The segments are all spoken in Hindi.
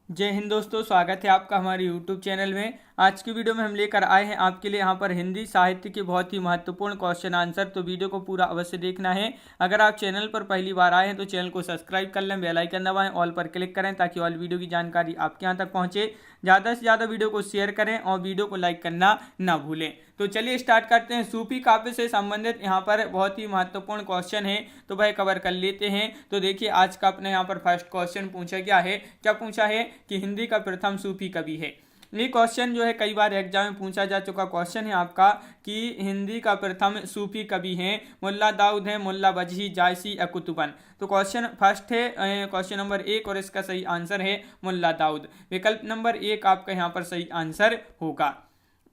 जय हिंद दोस्तों, स्वागत है आपका हमारे YouTube चैनल में। आज की वीडियो में हम लेकर आए हैं आपके लिए यहाँ पर हिंदी साहित्य के बहुत ही महत्वपूर्ण क्वेश्चन आंसर। तो वीडियो को पूरा अवश्य देखना है। अगर आप चैनल पर पहली बार आए हैं तो चैनल को सब्सक्राइब कर लें, बेल आइकन दबाएं, ऑल पर क्लिक करें ताकि ऑल वीडियो की जानकारी आपके यहाँ तक पहुँचे। ज़्यादा से ज़्यादा वीडियो को शेयर करें और वीडियो को लाइक करना ना भूलें। तो चलिए स्टार्ट करते हैं। सूफी काव्य से संबंधित यहाँ पर बहुत ही महत्वपूर्ण क्वेश्चन है, तो वह कवर कर लेते हैं। तो देखिए आज का अपने यहाँ पर फर्स्ट क्वेश्चन पूछा गया है। क्या पूछा है कि हिंदी का प्रथम सूफी कवि है। ये क्वेश्चन जो है कई बार एग्जाम में पूछा जा चुका क्वेश्चन है आपका कि हिंदी का प्रथम सूफी कवि हैं मुल्ला दाऊद है, मुल्ला वजही, जायसी या कुतुबन। तो क्वेश्चन फर्स्ट है क्वेश्चन नंबर 1 और इसका सही आंसर है मुल्ला दाऊद। विकल्प नंबर 1 आपका यहाँ पर सही आंसर होगा।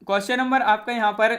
क्वेश्चन नंबर आपका यहाँ पर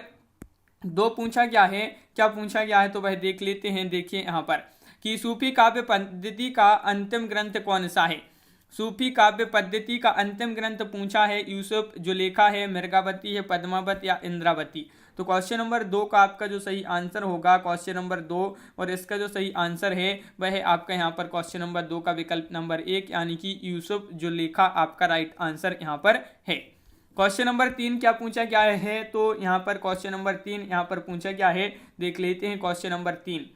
2 पूछा गया है। क्या पूछा गया है तो वह देख लेते हैं। देखिए यहाँ पर कि सूफी काव्य पद्धति का अंतिम ग्रंथ कौन सा है। सूफी काव्य पद्धति का अंतिम ग्रंथ पूछा है यूसुफ, जुलेखा है, मिर्गावती है, पद्मावत या इंद्रावती। तो क्वेश्चन नंबर 2 का आपका जो सही आंसर होगा क्वेश्चन नंबर 2 और इसका जो सही आंसर है वह है आपका यहाँ पर क्वेश्चन नंबर 2 का विकल्प नंबर 1 यानी कि यूसुफ, जुलेखा आपका राइट आंसर यहाँ पर है। क्वेश्चन नंबर 3 क्या पूछा गया है तो यहाँ पर क्वेश्चन नंबर 3 यहाँ पर पूछा गया है। देख लेते हैं क्वेश्चन नंबर 3।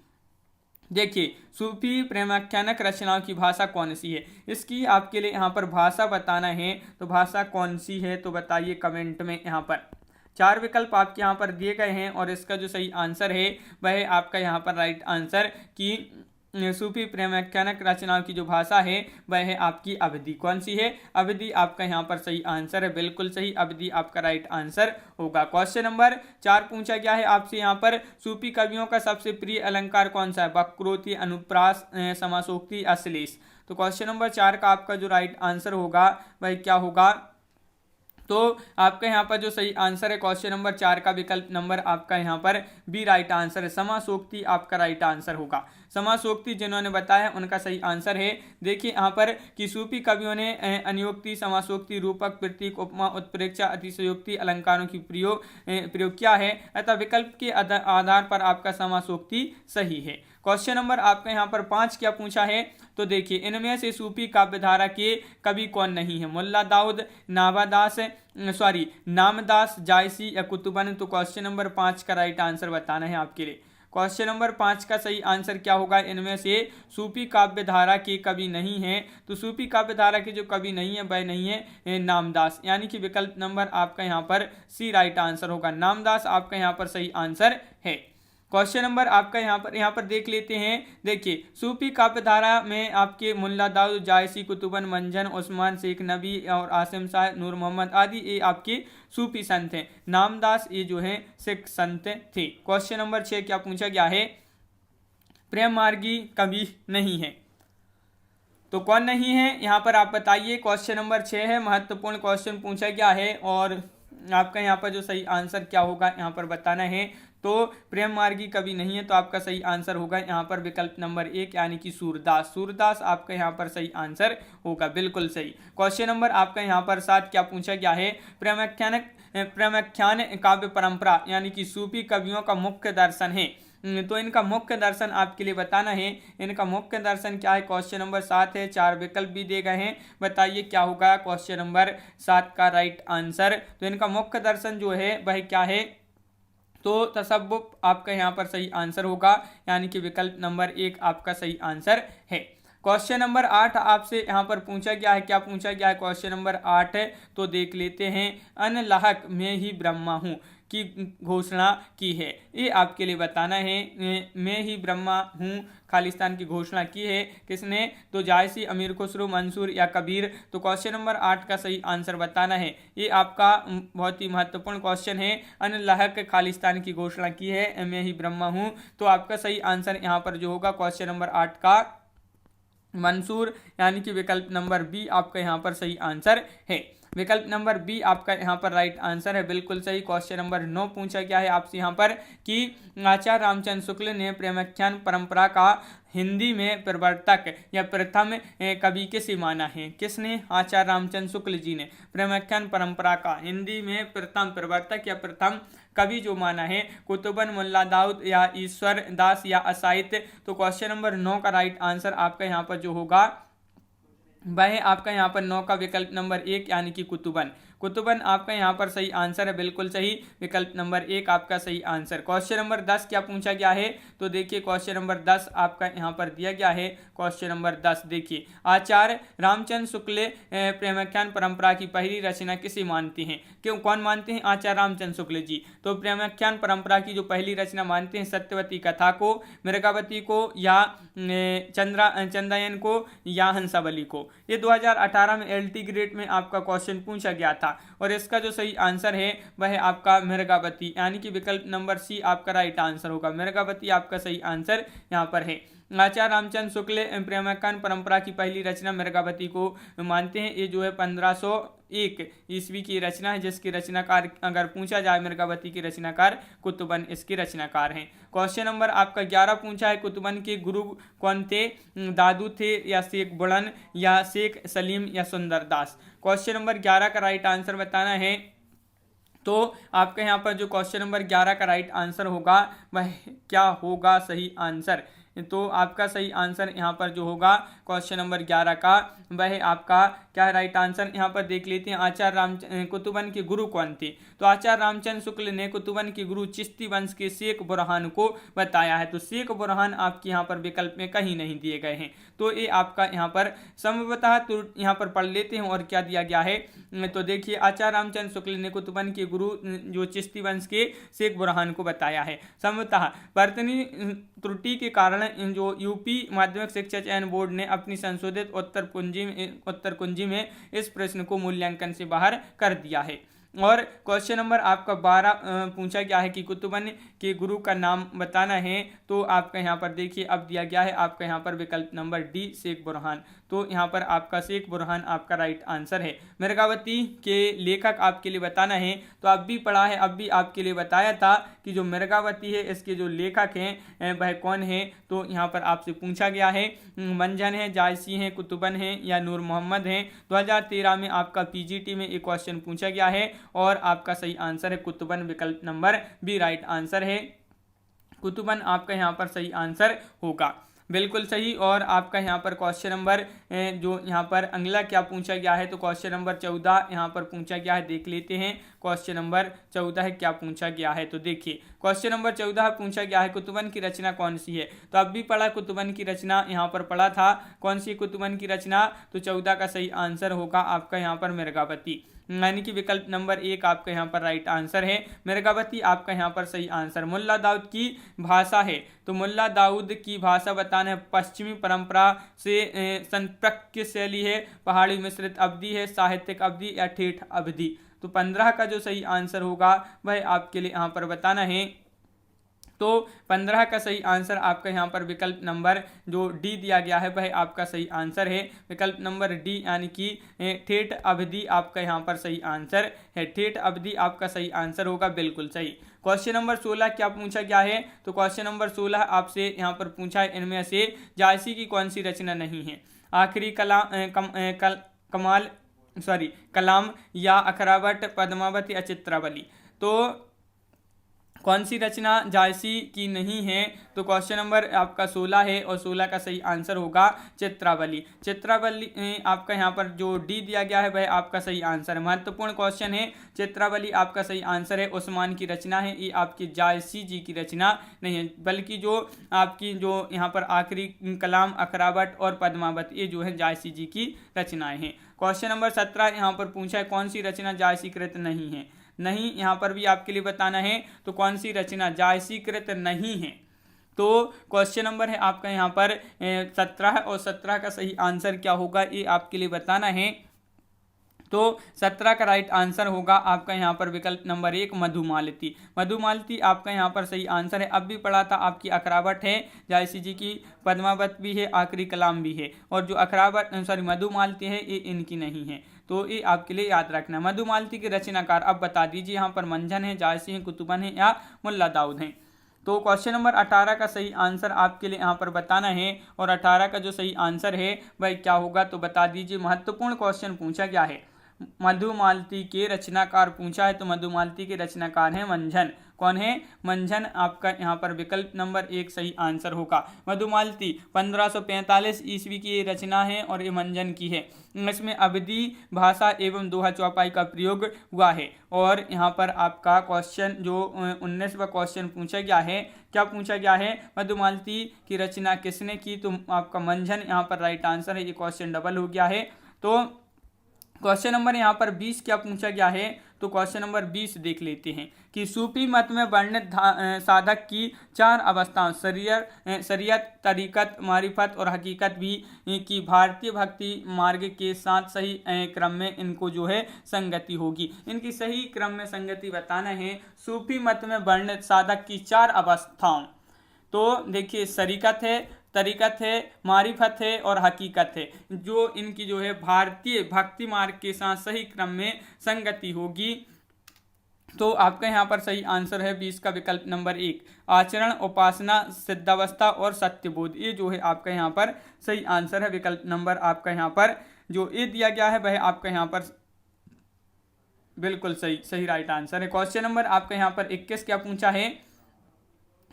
देखिए सूफी प्रेमाख्यानक रचनाओं की भाषा कौन सी है। इसकी आपके लिए यहाँ पर भाषा बताना है। तो भाषा कौन सी है तो बताइए कमेंट में। यहाँ पर 4 विकल्प आपके यहाँ पर दिए गए हैं और इसका जो सही आंसर है वह आपका यहाँ पर राइट आंसर कि सूफी प्रेमाख्यानक रचनाओं की जो भाषा है वह है आपकी अवधी। कौन सी है? अवधी आपका यहाँ पर सही आंसर है। बिल्कुल सही, अवधी आपका राइट आंसर होगा। क्वेश्चन नंबर 4 पूछा गया है आपसे यहाँ पर सूफी कवियों का सबसे प्रिय अलंकार कौन सा है। वक्रोक्ति, अनुप्रास, समासोक्ति, अश्लेष। तो क्वेश्चन नंबर 4 का आपका जो राइट आंसर होगा वह क्या होगा तो आपका यहाँ पर जो सही आंसर है क्वेश्चन नंबर 4 का विकल्प नंबर आपका यहाँ पर बी राइट आंसर है। समासोक्ति आपका राइट आंसर होगा। समासोक्ति जिन्होंने बताया उनका सही आंसर है। देखिए यहाँ पर कि सूफी कवियों ने अनियोक्ति, समासोक्ति, रूपक, प्रतीक, उपमा, उत्प्रेक्षा, अतिशयोक्ति अलंकारों की प्रयोग किया है, अतः विकल्प के आधार पर आपका समासोक्ति सही है। क्वेश्चन नंबर आपका यहाँ पर 5 क्या पूछा है तो देखिए इनमें से सूफी काव्यधारा के कवि कौन नहीं है। मुल्ला दाऊद, नामदास, जायसी या कुतुबन। तो क्वेश्चन नंबर 5 का राइट आंसर बताना है आपके लिए। क्वेश्चन नंबर 5 का सही आंसर क्या होगा। इनमें से सूफी काव्यधारा के कवि नहीं है। तो सूफी काव्यधारा के जो कवि नहीं है वह नहीं है नामदास, यानी कि विकल्प नंबर आपका यहाँ पर सी राइट आंसर होगा। नामदास आपका यहाँ पर सही आंसर है। क्वेश्चन नंबर आपका यहाँ पर देख लेते हैं। देखिए सूफी काव्यधारा में आपके मुल्ला दाऊद, जायसी, कुतुबन, मंजन, उस्मान, शेख नबी और आसिम शाह, नूर मोहम्मद आदि ये आपके सूफी संत हैं। नामदास ये जो हैं सिख संत थे। क्वेश्चन नंबर 6 क्या पूछा गया है। प्रेम मार्गी कवि नहीं है। तो कौन नहीं है यहाँ पर आप बताइए। क्वेश्चन नंबर 6 है, महत्वपूर्ण क्वेश्चन पूछा गया है और आपका यहाँ पर जो सही आंसर क्या होगा यहाँ पर बताना है। तो प्रेम मार्गी कवि नहीं है तो आपका सही आंसर होगा यहाँ पर विकल्प नंबर 1 यानी कि सूरदास। सूरदास आपका यहाँ पर सही आंसर होगा। बिल्कुल सही। क्वेश्चन नंबर आपका यहाँ पर 7 क्या पूछा गया है। प्रेमाख्यान काव्य परंपरा यानी कि सूफी कवियों का मुख्य दर्शन है। तो इनका मुख्य दर्शन आपके लिए बताना है। इनका मुख्य दर्शन क्या है। क्वेश्चन नंबर 7 है, 4 विकल्प भी दिए गए हैं। बताइए क्या होगा क्वेश्चन नंबर 7 का राइट आंसर। तो इनका मुख्य दर्शन जो है वह क्या है तो तसव्वुफ आपका यहाँ पर सही आंसर होगा, यानी कि विकल्प नंबर 1 आपका सही आंसर है। क्वेश्चन नंबर 8 आपसे यहाँ पर पूछा गया है। क्या पूछा गया है क्वेश्चन नंबर 8 है तो देख लेते हैं। अनलाहक मैं ही ब्रह्मा हूँ की घोषणा की है। ये आपके लिए बताना है। मैं ही ब्रह्मा हूँ खालिस्तान की घोषणा की है किसने तो जायसी, अमीर खुसरो, मंसूर या कबीर। तो क्वेश्चन नंबर 8 का सही आंसर बताना है। ये आपका बहुत ही महत्वपूर्ण क्वेश्चन है। अनलाहक खालिस्तान की घोषणा की है मैं ही ब्रह्मा हूँ। तो आपका सही आंसर यहाँ पर जो होगा क्वेश्चन नंबर 8 का मंसूर, यानी कि विकल्प नंबर बी आपका यहाँ पर सही आंसर है। विकल्प नंबर बी आपका यहाँ पर राइट आंसर है। बिल्कुल सही। क्वेश्चन नंबर 9 पूछा गया है आपसे यहाँ पर कि आचार्य रामचंद्र शुक्ल ने प्रेमाख्यान परंपरा का हिंदी में प्रवर्तक या प्रथम कवि किसे माना है। किसने? आचार्य रामचंद्र शुक्ल जी ने प्रेमाख्यान परंपरा का हिंदी में प्रथम प्रवर्तक या प्रथम कवि जो माना है। कुतुबन, मुल्ला दाऊद या ईश्वर दास या असाहित्य। तो क्वेश्चन नंबर 9 का राइट आंसर आपका यहाँ पर जो होगा वह आपका यहाँ पर 9 का विकल्प नंबर 1 यानी कि कुतुबन। कुतुबन आपका यहाँ पर सही आंसर है, बिल्कुल सही, विकल्प नंबर 1 आपका सही आंसर। क्वेश्चन नंबर 10 क्या पूछा गया है, तो देखिए क्वेश्चन नंबर 10 आपका यहाँ पर दिया गया है। क्वेश्चन नंबर 10 देखिए, आचार्य रामचंद्र शुक्ल प्रेमाख्यान परंपरा की पहली रचना किसे मानते हैं? क्यों, कौन मानते हैं? आचार्य रामचंद्र शुक्ल जी। तो प्रेमाख्यान परंपरा की जो पहली रचना मानते हैं सत्यवती कथा को, मृगावती को, या चंद्रायन को, या हंसावली को। ये 2018 में एलटी ग्रेड में आपका क्वेश्चन पूछा गया था और इसका जो सही आंसर है वह आपका मृगावती यानी कि विकल्प नंबर सी आपका राइट आंसर होगा। मृगावती आपका सही आंसर यहाँ पर है। आचार्य रामचंद्र शुक्ल प्रेमाख्यान परंपरा की पहली रचना मृगावती को मानते हैं। ये जो है 1501 ईस्वी की रचना है, जिसकी रचनाकार अगर पूछा जाए मृगावती की रचनाकार कुतुबन इसके रचनाकार हैं। क्वेश्चन नंबर आपका 11 पूछा है, कुतुबन के गुरु कौन थे? दादू थे, या शेख बुड़न, या शेख सलीम, या सुंदर दास। क्वेश्चन नंबर 11 का राइट आंसर बताना है। तो आपका यहाँ पर जो क्वेश्चन नंबर 11 का राइट आंसर होगा वह क्या होगा सही आंसर? तो आपका सही आंसर यहाँ पर जो होगा क्वेश्चन नंबर 11 का वह आपका क्या राइट आंसर यहाँ पर देख लेते हैं। आचार्य कुतुबन के गुरु कौन थे? तो आचार्य रामचंद्र शुक्ल ने कुतुबन के गुरु चिश्ती वंश के शेख बुरहान को बताया है। तो शेख बुरहान आपके यहाँ पर विकल्प में कहीं नहीं दिए गए हैं, तो ये आपका यहाँ पर संभवतः तो यहाँ पर पढ़ लेते हैं और क्या दिया गया है। तो देखिए, आचार्य रामचंद्र शुक्ल ने कुतुबन के गुरु जो चिश्ती वंश के शेख बुरहान को बताया है। संभवतः वर्तनी त्रुटि के कारण जो यूपी माध्यमिक शिक्षा चयन बोर्ड ने अपनी संशोधित उत्तर कुंजी में इस प्रश्न को मूल्यांकन से बाहर कर दिया है। और क्वेश्चन नंबर आपका 12 पूछा गया है कि कुतुबन के गुरु का नाम बताना है। तो आपका यहाँ पर देखिए अब दिया गया है आपका यहाँ पर विकल्प नंबर डी शेख बुरहान। तो यहाँ पर आपका शेख बुरहान आपका राइट आंसर है। मृगावती के लेखक आपके लिए बताना है, तो अब भी पढ़ा है, अब भी आपके लिए बताया था कि जो मृगावती है इसके जो लेखक हैं वह कौन है। तो यहाँ पर आपसे पूछा गया है, मंझन है, जायसी हैं, कुतुबन हैं, या नूर मोहम्मद हैं। 2013 में आपका पीजीटी में एक क्वेश्चन पूछा गया है और आपका सही आंसर है कुतुबन, विकल्प नंबर बी राइट आंसर है। कुतुबन आपका यहाँ पर सही आंसर होगा, बिल्कुल सही। और आपका यहाँ पर क्वेश्चन नंबर जो यहाँ पर अगला क्या पूछा गया है, तो क्वेश्चन नंबर 14 यहाँ पर पूछा गया है, देख लेते हैं क्वेश्चन नंबर 14 क्या पूछा गया है। तो देखिए क्वेश्चन नंबर 14 पूछा गया है, कुतुबन की रचना कौन सी है? तो अब भी पढ़ा कुतुबन की रचना, यहाँ पर पढ़ा था कौन सी कुतुबन की रचना। तो 14 का सही आंसर होगा आपका यहाँ पर मृगावती, यानी कि विकल्प नंबर 1 आपका यहाँ पर राइट आंसर है। मृगावती आपका यहाँ पर सही आंसर। मुल्ला दाऊद की भाषा है, तो मुल्ला दाऊद की भाषा बताना है पश्चिमी परंपरा से संपर्क शैली है, पहाड़ी मिश्रित अवधि है, साहित्यिक अवधि, या ठेठ अवधि। तो 15 का जो सही आंसर होगा वह आपके लिए यहाँ पर बताना है। तो 15 का सही आंसर आपका यहाँ पर विकल्प नंबर जो डी दिया गया है वह आपका सही आंसर है, विकल्प नंबर डी, यानी कि ठेठ अवधि आपका यहाँ पर सही आंसर है। ठेठ अवधि आपका सही आंसर होगा, बिल्कुल सही। क्वेश्चन नंबर 16 क्या पूछा गया है? तो क्वेश्चन नंबर 16 आपसे यहाँ पर पूछा है, इनमें से जायसी की कौन सी रचना नहीं है? आखिरी कलाम, या अखरावट, पद्मावत, या चित्रावली। तो कौन सी रचना जायसी की नहीं है? तो क्वेश्चन नंबर आपका 16 है और 16 का सही आंसर होगा चित्रावली। चित्रावली आपका यहाँ पर जो डी दिया गया है वह आपका सही आंसर है। महत्वपूर्ण क्वेश्चन है, चित्रावली आपका सही आंसर है। उस्मान की रचना है, ये आपकी जायसी जी की रचना नहीं है, बल्कि जो आपकी जो यहाँ पर आखिरी कलाम, अखरावट और पद्मावत, ये जो है जायसी जी की रचनाएं हैं। क्वेश्चन नंबर 17 यहाँ पर पूछा है, कौन सी रचना जायसीकृत नहीं है? नहीं, यहाँ पर भी आपके लिए बताना है, तो कौन सी रचना जायसीकृत नहीं है? तो क्वेश्चन नंबर है आपका यहाँ पर 17 और 17 का सही आंसर क्या होगा ये आपके लिए बताना है। तो 17 का राइट आंसर होगा आपका यहाँ पर विकल्प नंबर 1 मधुमालती। मधुमालती आपका यहाँ पर सही आंसर है। अब भी पढ़ा था आपकी अखरावट है, जायसी जी की, पद्मावत भी है, आखिरी कलाम भी है, और जो मधुमालती है ये इनकी नहीं है। तो ये आपके लिए याद रखना। मधुमालती के रचनाकार अब बता दीजिए, यहाँ पर मंझन है, जायसी है, कुतुबन है, या मुल्ला दाऊद हैं। तो क्वेश्चन नंबर 18 का सही आंसर आपके लिए यहाँ पर बताना है, और 18 का जो सही आंसर है वह क्या होगा तो बता दीजिए। महत्वपूर्ण क्वेश्चन पूछा गया है, मधुमालती के रचनाकार पूछा है, तो मधुमालती के रचनाकार हैं मंझन। कौन है? मंझन आपका यहाँ पर विकल्प नंबर 1 सही आंसर होगा। मधुमालती 1545 ईस्वी की ये रचना है और ये मंझन की है। इसमें अवधी भाषा एवं दोहा चौपाई का प्रयोग हुआ है। और यहाँ पर आपका क्वेश्चन जो 19वां क्वेश्चन पूछा गया है, क्या पूछा गया है? मधुमालती की रचना किसने की? तो आपका मंझन यहाँ पर राइट आंसर है। ये क्वेश्चन डबल हो गया है। तो क्वेश्चन नंबर यहाँ पर 20 क्या पूछा गया है? तो क्वेश्चन नंबर 20 देख लेते हैं कि सूफी मत में वर्णित साधक की 4 अवस्थाओं शरीयत, तरीकत, मारिफत और हकीकत भी की भारतीय भक्ति मार्ग के साथ सही क्रम में इनको जो है संगति होगी। इनकी सही क्रम में संगति बताना है सूफी मत में वर्णित साधक की 4 अवस्थाओं। तो देखिए शरीकत है, तरीकत है, मारिफत है और हकीकत है, जो इनकी जो है भारतीय भक्ति मार्ग के साथ सही क्रम में संगति होगी। तो आपका यहाँ पर सही आंसर है 20 का विकल्प नंबर 1 आचरण, उपासना, सिद्धावस्था और सत्यबोध। ये जो है आपका यहाँ पर सही आंसर है। विकल्प नंबर आपका यहाँ पर जो ए दिया गया है वह आपका यहाँ पर बिल्कुल सही राइट आंसर है। क्वेश्चन नंबर आपका यहाँ पर 21 क्या पूछा है?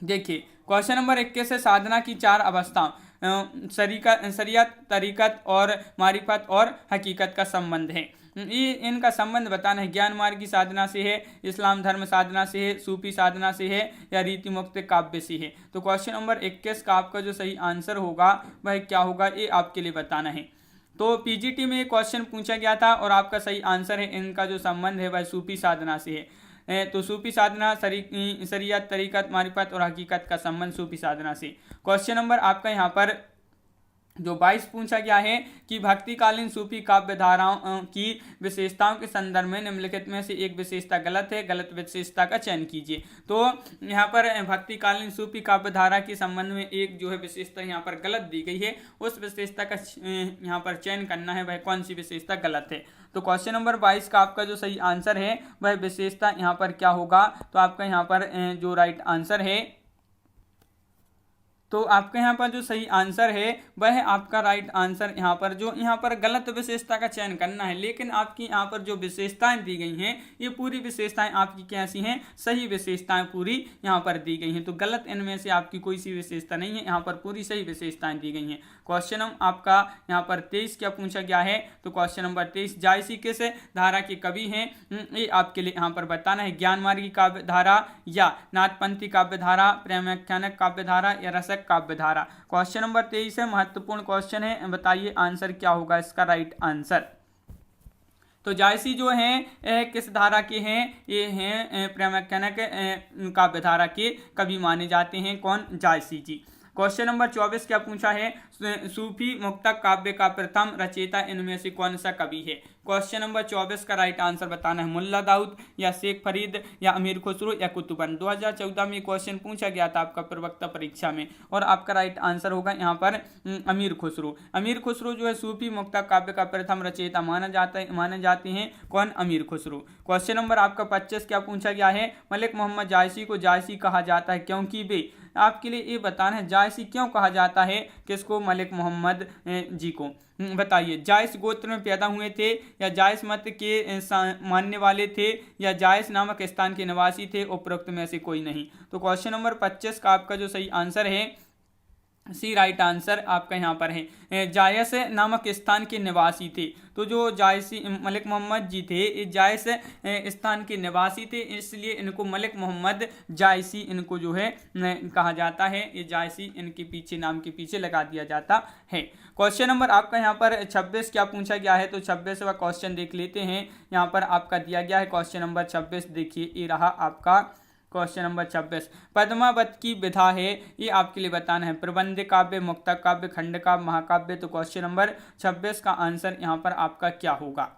देखिए क्वेश्चन नंबर 21 है साधना की 4 अवस्था शरीयत, तरीकत और मारिफत और हकीकत का संबंध है। ये इनका संबंध बताना है ज्ञान मार्ग की साधना से है, इस्लाम धर्म साधना से है, सूफी साधना से है या रीति मुक्त काव्य से है। तो क्वेश्चन नंबर 21 का आपका जो सही आंसर होगा वह क्या होगा, ये आपके लिए बताना है। तो पीजीटी में ये क्वेश्चन पूछा गया था और आपका सही आंसर है इनका जो संबंध है वह सूफी साधना से है। तो सूफी साधना, शरीयत, तरीकत, मारिफत और हकीकत का संबंध सूफी साधना से। क्वेश्चन नंबर आपका यहाँ पर जो 22 पूछा गया है कि भक्तिकालीन सूफी काव्य धाराओं की विशेषताओं के संदर्भ में निम्नलिखित में से एक विशेषता गलत है, गलत विशेषता का चयन कीजिए। तो यहाँ पर भक्तिकालीन सूफी काव्य धारा के संबंध में एक जो है विशेषता यहाँ पर गलत दी गई है, उस विशेषता का यहाँ पर चयन करना है, वह कौन सी विशेषता गलत है। तो क्वेश्चन नंबर 22 का आपका जो सही आंसर है वह विशेषता यहाँ पर क्या होगा? तो आपका यहाँ पर जो राइट आंसर है, तो आपके यहाँ पर जो सही आंसर है वह आपका राइट आंसर यहाँ पर जो यहाँ पर गलत विशेषता का चयन करना है, लेकिन आपकी यहाँ पर जो विशेषताएं दी गई हैं ये पूरी विशेषताएं आपकी कैसी हैं? सही विशेषताएं पूरी यहाँ पर दी गई हैं। तो गलत इनमें से आपकी कोई सी विशेषता नहीं है, यहाँ पर पूरी सही विशेषताएं दी गई हैं। क्वेश्चन आपका यहाँ पर 23 क्या पूछा गया है? तो क्वेश्चन नंबर 23 जायसी किस धारा के कवि हैं? ये आपके लिए यहाँ पर बताना है ज्ञान मार्गी काव्य धारा या नाथपंथी काव्य धारा, प्रेमाख्यानक काव्य धारा या रसक काव्य धारा। क्वेश्चन नंबर 23 है, महत्वपूर्ण क्वेश्चन है, बताइए आंसर क्या होगा इसका राइट आंसर। तो जायसी जो हैं किस धारा के हैं? ये हैं प्रेमाख्यानक काव्य धारा के कवि माने जाते हैं। कौन? जायसी जी। क्वेश्चन नंबर 24 क्या पूछा है? सूफी मुक्तक काव्य का प्रथम रचयिता इनमें से कौन सा कवि है? क्वेश्चन नंबर 24 का राइट आंसर बताना है मुल्ला दाऊद या शेख फरीद या अमीर खुसरो या कुतुबन। 2014 में क्वेश्चन पूछा गया था आपका प्रवक्ता परीक्षा में और आपका राइट आंसर होगा यहाँ पर अमीर खुसरो। अमीर खुसरो जो है सूफी मुक्तक काव्य का प्रथम रचयिता माने जाते हैं। कौन? अमीर खुसरो। क्वेश्चन नंबर आपका 25 क्या पूछा गया है? मलिक मोहम्मद जायसी को जायसी कहा जाता है क्योंकि वे, आपके लिए ये बताना है जायसी क्यों कहा जाता है, किसको? मलिक मोहम्मद जी को। बताइए जायस गोत्र में पैदा हुए थे या जायस मत के मानने वाले थे या जायस नामक स्थान के निवासी थे, उपरोक्त में से कोई नहीं। तो क्वेश्चन नंबर 25 का आपका जो सही आंसर है सी राइट आंसर आपका यहाँ पर है जायस नामक स्थान के निवासी थे। तो जो जायसी मलिक मोहम्मद जी थे ये जायस स्थान के निवासी थे, इसलिए इनको मलिक मोहम्मद जायसी इनको जो है कहा जाता है। ये जायसी इनके पीछे नाम के पीछे लगा दिया जाता है। क्वेश्चन नंबर आपका यहाँ पर 26 क्या पूछा गया है? तो 26वां क्वेश्चन देख लेते हैं। यहाँ पर आपका दिया गया है क्वेश्चन नंबर 26, देखिए ये रहा आपका क्वेश्चन नंबर 26। पद्मावत की विधा है, ये आपके लिए बताना है प्रबंध काव्य, मुक्तक काव्य, खंड काव्य, महाकाव्य। तो क्वेश्चन नंबर 26 का आंसर यहाँ पर आपका क्या होगा?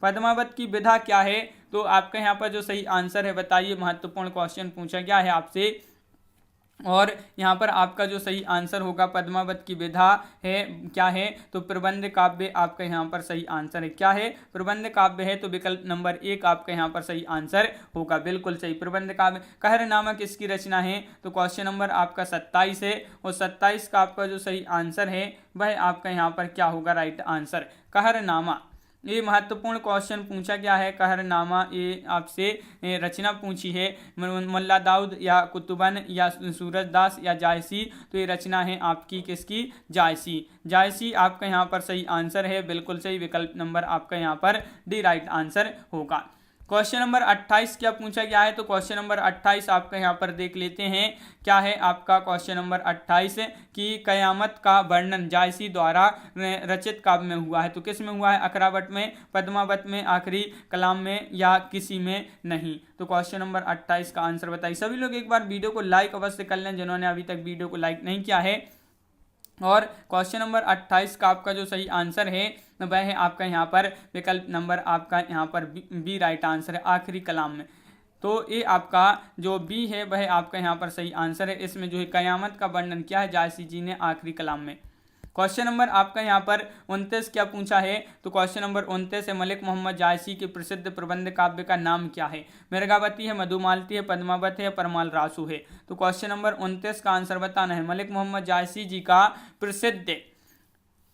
पद्मावत की विधा क्या है? तो आपका यहाँ पर जो सही आंसर है बताइए। महत्वपूर्ण क्वेश्चन पूछा गया है आपसे और यहाँ पर आपका जो सही आंसर होगा पद्मावत की विधा है क्या है? तो प्रबंध काव्य आपका यहाँ पर सही आंसर है। क्या है? प्रबंध काव्य है। तो विकल्प नंबर 1 आपका यहाँ पर सही आंसर होगा, बिल्कुल सही। प्रबंध काव्य। कहर नामक इसकी रचना है। तो क्वेश्चन नंबर आपका 27 है और 27 का आपका जो सही आंसर है वह आपका यहाँ पर क्या होगा? राइट आंसर कहर नामा। ये महत्वपूर्ण क्वेश्चन पूछा गया है। कहरनामा ये आपसे रचना पूछी है। मुल्ला दाऊद या कुतुबन या सूरजदास या जायसी, तो ये रचना है आपकी किसकी? जायसी। जायसी आपका यहाँ पर सही आंसर है, बिल्कुल सही। विकल्प नंबर आपका यहाँ पर डी राइट आंसर होगा। क्वेश्चन नंबर 28 क्या पूछा गया है? तो क्वेश्चन नंबर 28 आपका यहाँ पर देख लेते हैं। क्या है आपका क्वेश्चन नंबर 28 कि कयामत का वर्णन जायसी द्वारा रचित काव्य में हुआ है। तो किस में हुआ है? अकरावट में, पद्मावत में, आखिरी कलाम में या किसी में नहीं? तो क्वेश्चन नंबर 28 का आंसर बताइए। सभी लोग एक बार वीडियो को लाइक अवश्य कर लें जिन्होंने अभी तक वीडियो को लाइक नहीं किया है। और क्वेश्चन नंबर 28 का आपका जो सही आंसर है वह है आपका यहाँ पर विकल्प नंबर आपका यहाँ पर बी राइट आंसर है, आखिरी कलाम में। तो ये आपका जो बी है वह आपका यहाँ पर सही आंसर है। इसमें जो है कयामत का वर्णन किया है जायसी जी ने आखिरी कलाम में। क्वेश्चन नंबर आपका यहाँ पर 29 क्या पूछा है? तो क्वेश्चन नंबर 29 है मलिक मोहम्मद जायसी के प्रसिद्ध प्रबंध काव्य का नाम क्या है? मिर्गावती है, मधुमालती है, पद्मावत है, परमाल रासु है? तो क्वेश्चन नंबर 29 का आंसर बताना है। मलिक मोहम्मद जायसी जी का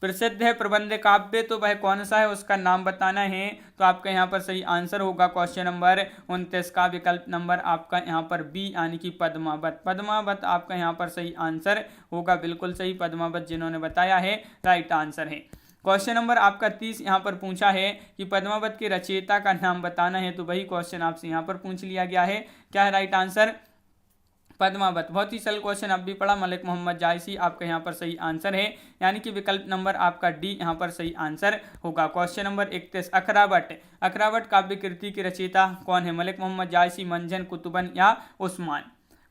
प्रसिद्ध है प्रबंध काव्य, तो वह कौन सा है उसका नाम बताना है। तो आपका यहाँ पर सही आंसर होगा क्वेश्चन नंबर 29 का विकल्प नंबर आपका यहाँ पर बी यानी कि पद्मावत। पद्मावत आपका यहाँ पर सही आंसर होगा, बिल्कुल सही। पद्मावत जिन्होंने बताया है राइट आंसर है। क्वेश्चन नंबर आपका 30 यहाँ पर पूछा है कि पद्मावत के रचयिता का नाम बताना है। तो वही क्वेश्चन आपसे यहाँ पर पूछ लिया गया है। क्या है राइट आंसर? पद्मावत। बहुत ही सरल क्वेश्चन अब भी पढ़ा। मलिक मोहम्मद जायसी आपका यहाँ पर सही आंसर है, यानी कि विकल्प नंबर आपका डी यहाँ पर सही आंसर होगा। Question number 31 अखरावट। अखरावट काव्य कृति के रचयिता कौन है? मलिक मोहम्मद जायसी, मंजन, कुतुबन या उस्मान?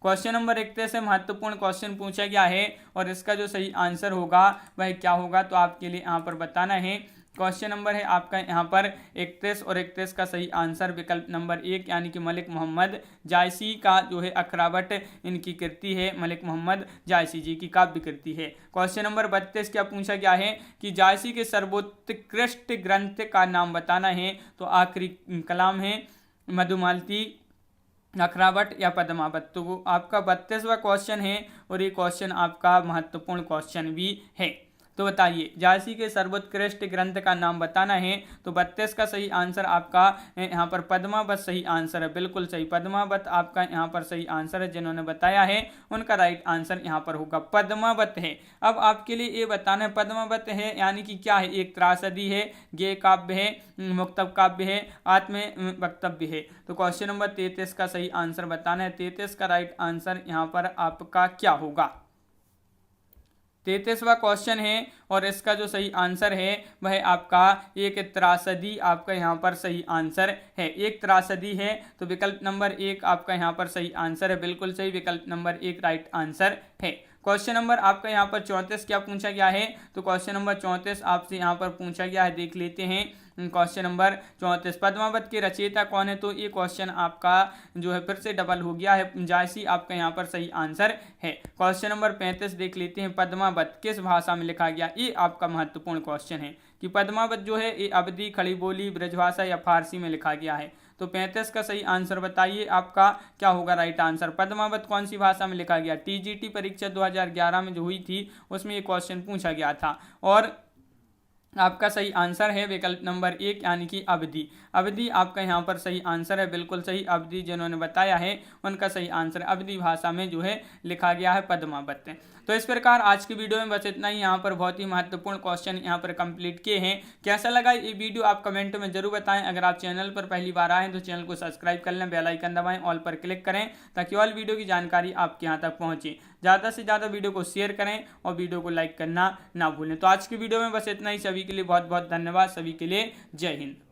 क्वेश्चन नंबर 31 से महत्वपूर्ण क्वेश्चन पूछा गया है और इसका जो सही आंसर होगा वह क्या होगा? तो आपके लिए यहाँ पर बताना है। क्वेश्चन नंबर है आपका यहाँ पर 31 और 31 का सही आंसर विकल्प नंबर 1 यानी कि मलिक मोहम्मद जायसी का जो है अखरावट इनकी कृति है। मलिक मोहम्मद जायसी जी की काव्य कृति है। क्वेश्चन नंबर 32 क्या पूछा गया है कि जायसी के सर्वोत्कृष्ट ग्रंथ का नाम बताना है। तो आखिरी कलाम है, मधुमालती, अखरावट या पद्मावत? तो आपका 32वां क्वेश्चन है और ये क्वेश्चन आपका महत्वपूर्ण क्वेश्चन भी है। तो बताइए जायसी के सर्वोत्कृष्ट ग्रंथ का नाम बताना है। तो 32 का सही आंसर आपका यहाँ पर पद्मावत सही आंसर है, बिल्कुल सही। पद्मावत आपका यहाँ पर सही आंसर है। जिन्होंने बताया है उनका राइट आंसर यहाँ पर होगा पद्मावत है। अब आपके लिए ये बताना है पद्मावत है यानी कि क्या है? एक त्रासदी है, गेय काव्य है, मुक्तब काव्य है, आत्म वक्तव्य है? तो क्वेश्चन नंबर 33 का सही आंसर बताना है। 33 का राइट आंसर यहाँ पर आपका क्या होगा? 33वां क्वेश्चन है और इसका जो सही आंसर है वह आपका एक त्रासदी आपका यहाँ पर सही आंसर है। एक त्रासदी है तो विकल्प नंबर 1 आपका यहाँ पर सही आंसर है, बिल्कुल सही। विकल्प नंबर 1 राइट आंसर है। क्वेश्चन नंबर आपका यहाँ पर 34 क्या पूछा गया है? तो क्वेश्चन नंबर 34 आपसे यहाँ पर पूछा गया है, देख लेते हैं। क्वेश्चन नंबर 34 पद्मावत के रचयिता कौन है? तो ये क्वेश्चन आपका जो है फिर से डबल हो गया है। जायसी आपका यहाँ पर सही आंसर है। क्वेश्चन नंबर 35 देख लेते हैं। पद्मावत किस भाषा में लिखा गया? ये आपका महत्वपूर्ण क्वेश्चन है कि पद्मावत जो है ये अवधी, खड़ी बोली, ब्रजभाषा या फारसी में लिखा गया है। तो 35 का सही आंसर बताइए आपका क्या होगा राइट आंसर? पद्मावत कौन सी भाषा में लिखा गया? टीजीटी परीक्षा 2011 में जो हुई थी उसमें ये क्वेश्चन पूछा गया था और आपका सही आंसर है विकल्प नंबर 1 यानी कि अवधी। अवधी आपका यहाँ पर सही आंसर है, बिल्कुल सही। अवधी जिन्होंने बताया है उनका सही आंसर अवधी भाषा में जो है लिखा गया है पद्मावत। तो इस प्रकार आज की वीडियो में बस इतना ही। यहाँ पर बहुत ही महत्वपूर्ण क्वेश्चन यहाँ पर कंप्लीट किए हैं। कैसा लगा ये वीडियो आप कमेंट में जरूर बताएं। अगर आप चैनल पर पहली बार आए तो चैनल को सब्सक्राइब कर लें, बेल आइकन दबाएं, ऑल पर क्लिक करें ताकि ऑल वीडियो की जानकारी आपके यहाँ तक पहुँचे। ज़्यादा से ज़्यादा वीडियो को शेयर करें और वीडियो को लाइक करना ना भूलें। तो आज की वीडियो में बस इतना ही। सभी के लिए बहुत बहुत धन्यवाद। सभी के लिए जय हिंद।